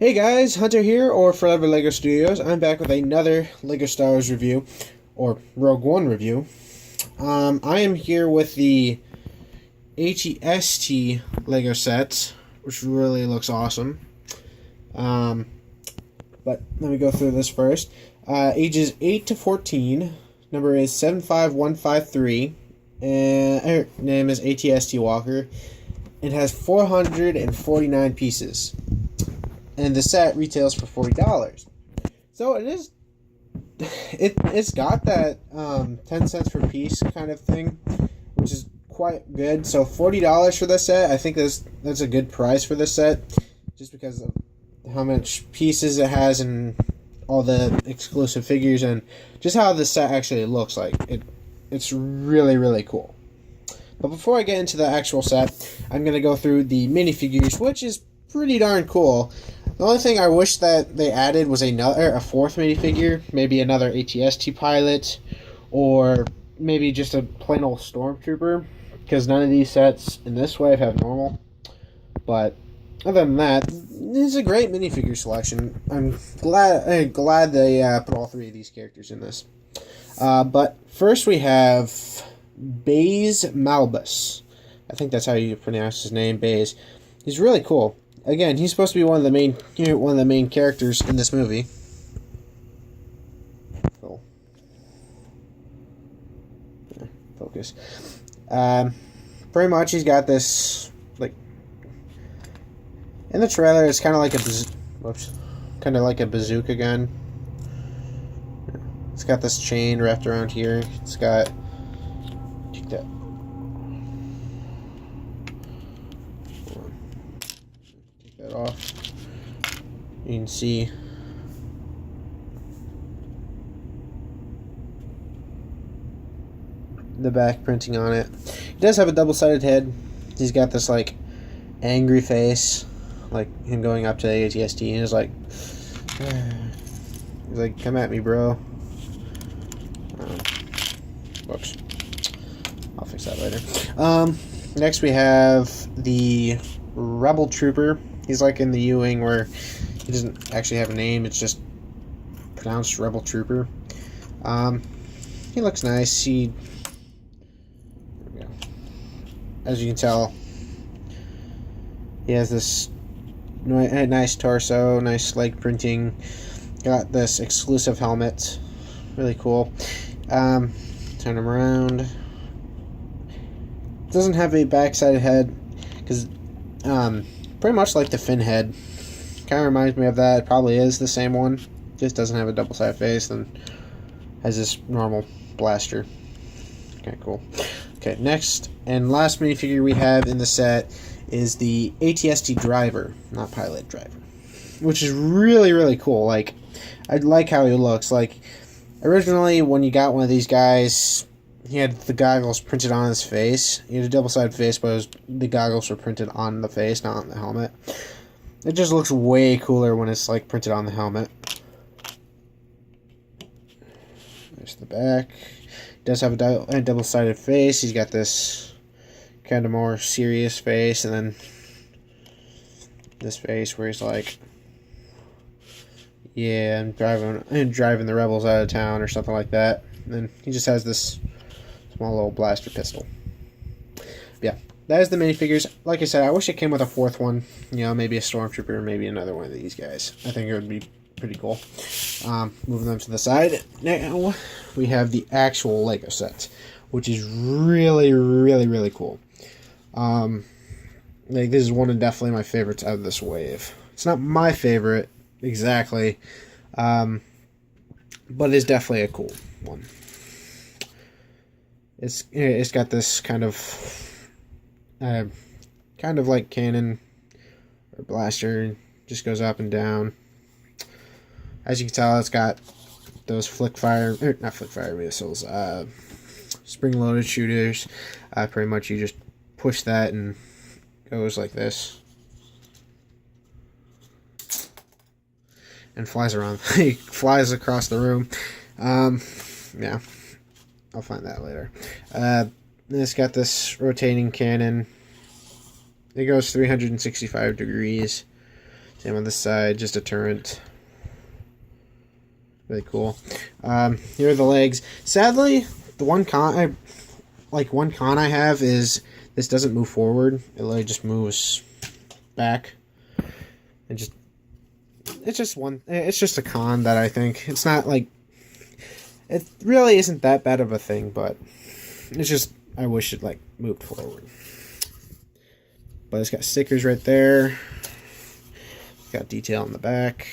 Hey guys, Hunter here, or Forever LEGO Studios. I'm back with another LEGO Star Wars review, or Rogue One review. I am here with the HEST LEGO set, which really looks awesome. But let me go through this first. Ages 8 to 14, number is 75153, and her name is ATST Walker. It has 449 pieces. And the set retails for $40. So it's got that 10 cents per piece kind of thing, which is quite good. So $40 for this set, I think that's a good price for this set, just because of how much pieces it has and all the exclusive figures and just how the set actually looks like. It's really, really cool. But before I get into the actual set, I'm going to go through the minifigures, which is pretty darn cool. The only thing I wish that they added was a fourth minifigure, maybe another ATST pilot, or maybe just a plain old Stormtrooper, because none of these sets in this wave have normal. But other than that, this is a great minifigure selection. I'm glad they put all three of these characters in this. But first we have Baze Malbis. I think that's how you pronounce his name, Baze. He's really cool. Again, he's supposed to be one of the main characters in this movie. Cool. Focus. Pretty much, he's got this, like, in the trailer. It's kind of like a bazooka gun. It's got this chain wrapped around here. It's got. Check that. Off. You can see the back printing on it. He does have a double-sided head. He's got this like angry face, like him going up to the ATST, and he's like, "Come at me, bro." Whoops. I'll fix that later. Next we have the Rebel Trooper. He's like in the U-Wing where he doesn't actually have a name, it's just pronounced Rebel Trooper. He looks nice. There we go. As you can tell, he has this nice torso, nice leg printing, got this exclusive helmet, really cool. Turn him around. Doesn't have a back-sided head, because pretty much like the Finn head. Kind of reminds me of that. It probably is the same one. Just doesn't have a double-sided face and has this normal blaster. Okay, cool. Okay, next and last minifigure we have in the set is the ATST driver, not pilot, driver. Which is really, really cool. Like, I like how he looks. Like, originally when you got one of these guys, he had the goggles printed on his face. He had a double-sided face, but the goggles were printed on the face, not on the helmet. It just looks way cooler when it's like printed on the helmet. There's the back. He does have a double-sided face. He's got this kind of more serious face, and then this face where he's like, "Yeah, I'm driving the rebels out of town," or something like that. And then he just has this small little blaster pistol. Yeah, that is the minifigures. Like I said, I wish it came with a fourth one. You know, maybe a Stormtrooper, or maybe another one of these guys. I think it would be pretty cool. Moving them to the side. Now, we have the actual LEGO set, which is really, really, really cool. Like, this is one of definitely my favorites out of this wave. It's not my favorite, exactly, but it's definitely a cool one. It's got this kind of like cannon or blaster, just goes up and down. As you can tell, it's got those not flick fire missiles, spring loaded shooters. Pretty much you just push that and it goes like this and flies around. He flies across the room. Yeah. I'll find that later. It's got this rotating cannon. It goes 365 degrees. Same on this side, just a turret. Really cool. Here are the legs. Sadly, the one con I have is this doesn't move forward. It literally just moves back. And it's just a con that I think. It's not like, it really isn't that bad of a thing, but it's just, I wish it like moved forward. But it's got stickers right there. It's got detail on the back.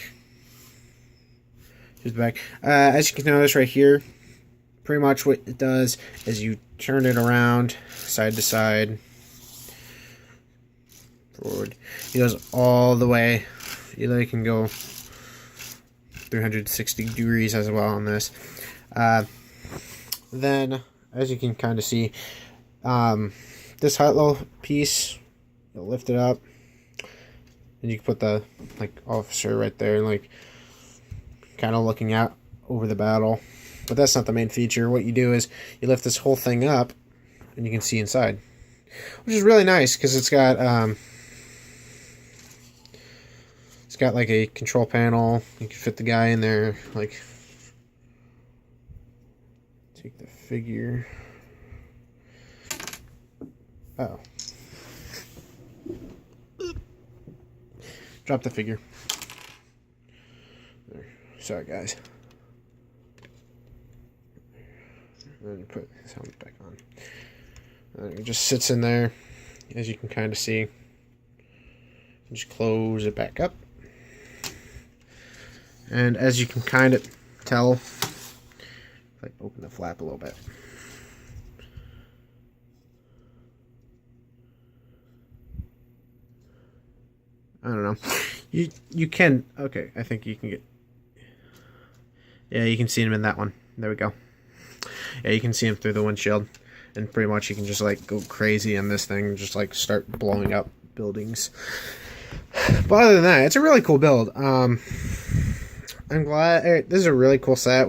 Here's the back. As you can notice right here, pretty much what it does is you turn it around side to side, forward. It goes all the way. You can go 360 degrees as well on this. Then, as you can kind of see, this hot little piece, you'll lift it up, and you can put the officer right there, like kind of looking out over the battle. But that's not the main feature. What you do is you lift this whole thing up, and you can see inside, which is really nice because it's got like a control panel. You can fit the guy in there. Like, take the figure. Oh, drop the figure. There. Sorry, guys. And then you put his helmet back on. And it just sits in there, as you can kind of see. Just close it back up. And as you can kind of tell, if I open the flap a little bit. I don't know. You can, okay, I think you can get, yeah, you can see him in that one. There we go. Yeah, you can see him through the windshield. And pretty much you can just like go crazy on this thing, just like start blowing up buildings. But other than that, it's a really cool build. I'm glad, this is a really cool set.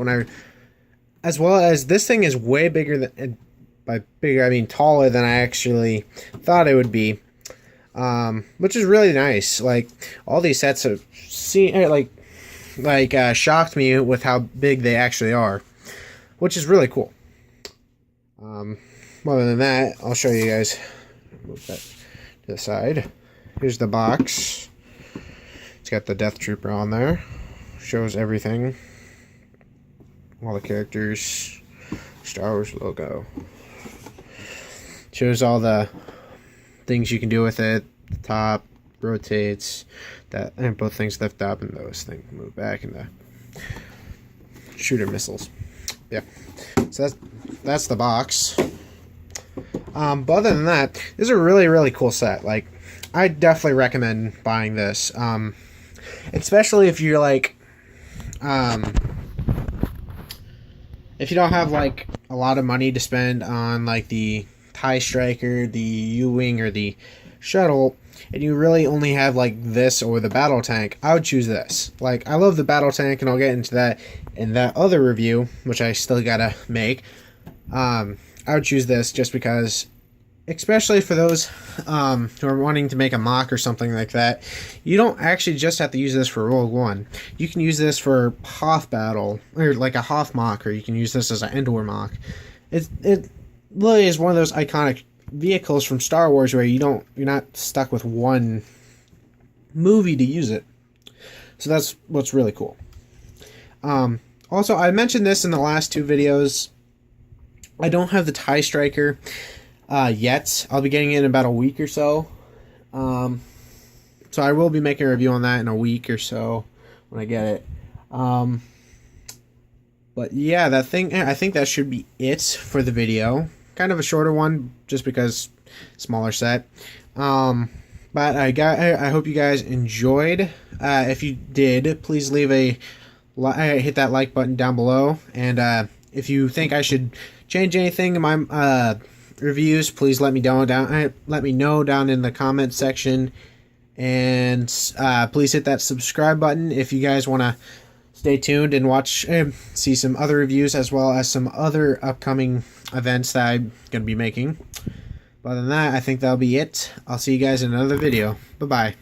As well as this thing is way bigger than, by bigger I mean taller than I actually thought it would be. Which is really nice. Like, all these sets have shocked me with how big they actually are, which is really cool. Other than that, I'll show you guys. Move that to the side. Here's the box. It's got the Death Trooper on there. Shows everything. All the characters. Star Wars logo. Shows all the things you can do with it. The top rotates, that, and both things lift up, and those things move back, and the shooter missiles. Yeah, so that's the box. But other than that, this is a really cool set. Like, I definitely recommend buying this, especially if you're like, if you don't have like a lot of money to spend on like the TIE Striker, the U-Wing, or the shuttle, and you really only have like this or the battle tank, I would choose this. Like, I love the battle tank, and I'll get into that in that other review, which I still gotta make. I would choose this just because, especially for those who are wanting to make a mock or something like that, you don't actually just have to use this for Rogue One. You can use this for Hoth battle, or like a Hoth mock, or you can use this as an Endor mock. It literally is one of those iconic vehicles from Star Wars where you're not stuck with one movie to use it. So that's what's really cool. Also, I mentioned this in the last two videos. I don't have the TIE Striker yet. I'll be getting it in about a week or so. So I will be making a review on that in a week or so when I get it. But yeah, that thing, I think that should be it for the video. Kind of a shorter one, just because smaller set. But I hope you guys enjoyed. If you did, please leave hit that like button down below. And if you think I should change anything in my reviews, please let me know down in the comment section. And please hit that subscribe button if you guys want to stay tuned and watch see some other reviews, as well as some other upcoming events that I'm going to be making. But other than that, I think that'll be it. I'll see you guys in another video. Bye-bye.